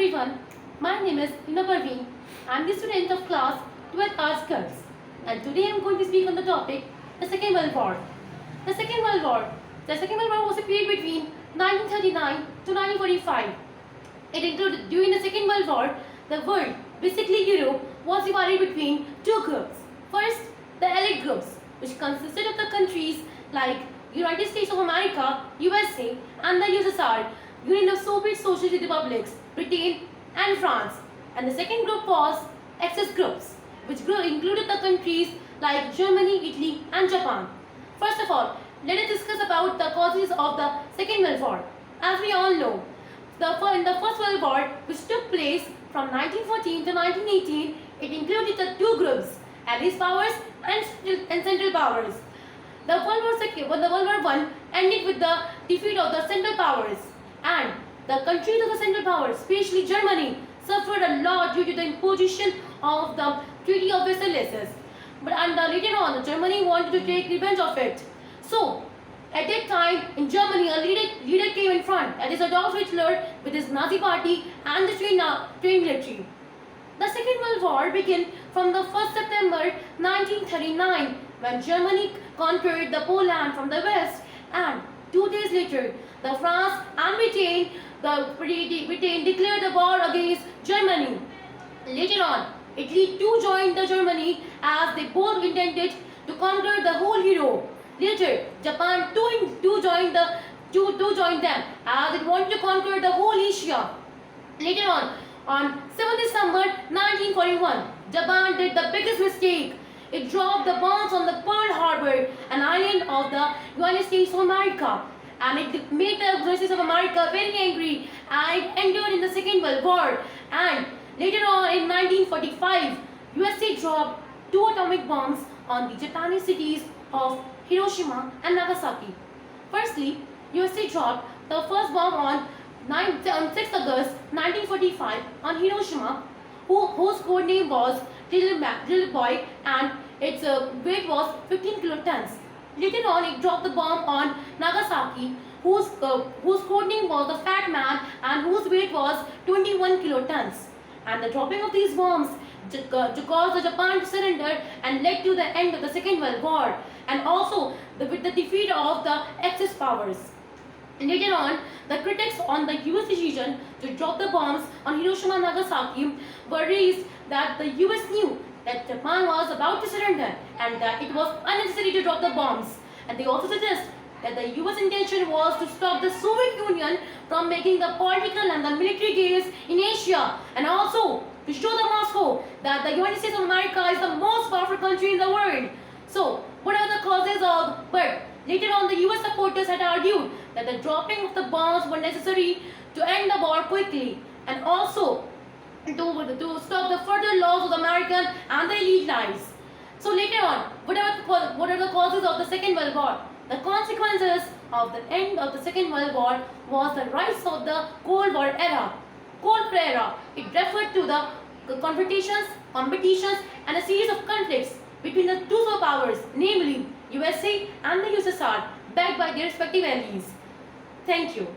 everyone, my name is Hina Parveen. I am the student of class 12 Arts Girls, and today I am going to speak on the topic the Second World War. The Second World War. The Second World War was a period between 1939 to 1945. It included during the Second World War, the world, basically Europe, was divided between two groups. First, the Allied groups, which consisted of the countries like United States of America, USA, and the USSR, Union of Soviet Socialist Republics, Britain, and France. And the second group was Axis groups, which included the countries like Germany, Italy, and Japan. First of all, let us discuss about the causes of the Second World War. As we all know, in the First World War, which took place from 1914 to 1918, it included the two groups, Allied powers and Central powers. The World War I ended with the defeat of the Central powers, and the countries of the Central powers, especially Germany, suffered a lot due to the imposition of the Treaty of Versailles. But later on, Germany wanted to take revenge of it. So, at that time, in Germany, a leader came in front, that is Adolf Hitler with his Nazi party and the trained military. The Second World War began from the 1st September 1939 when Germany conquered the Poland from the west, and 2 days later, the France and Britain declared the war against Germany. Later on, Italy too joined the Germany as they both intended to conquer the whole Europe. Later, Japan too joined them as it wanted to conquer the whole Asia. Later on 7th December 1941, Japan did the biggest mistake. It dropped the bombs on the Pearl Harbor, an island of the United States of America, and it made the United States of America very angry, and it entered in the Second World War. And later on in 1945, USA dropped 2 atomic bombs on the Japanese cities of Hiroshima and Nagasaki. Firstly, USA dropped the first bomb on 6th August 1945 on Hiroshima, whose code name was Little Boy, and its weight was 15 kilotons. Later on, it dropped the bomb on Nagasaki, whose code name was the Fat Man, and whose weight was 21 kilotons. And the dropping of these bombs caused the Japan to surrender and led to the end of the Second World War, and also with the defeat of the Axis powers. Later on, the critics on the US decision to drop the bombs on Hiroshima and Nagasaki were raised that the US knew that Japan was about to surrender and that it was unnecessary to drop the bombs. And they also suggest that the US intention was to stop the Soviet Union from making the political and the military gains in Asia, and also to show the Moscow that the United States of America is the most powerful country in the world. So, what are the causes of? But later on, the US supporters had argued that the dropping of the bombs were necessary to end the war quickly, and also to stop the further loss of the American and the elite lives. So later on, what are the causes of the Second World War? The consequences of the end of the Second World War was the rise of the Cold War era. Cold War era, it referred to the competitions, and a series of conflicts between the two superpowers, namely USA and the USSR, backed by their respective allies. Thank you.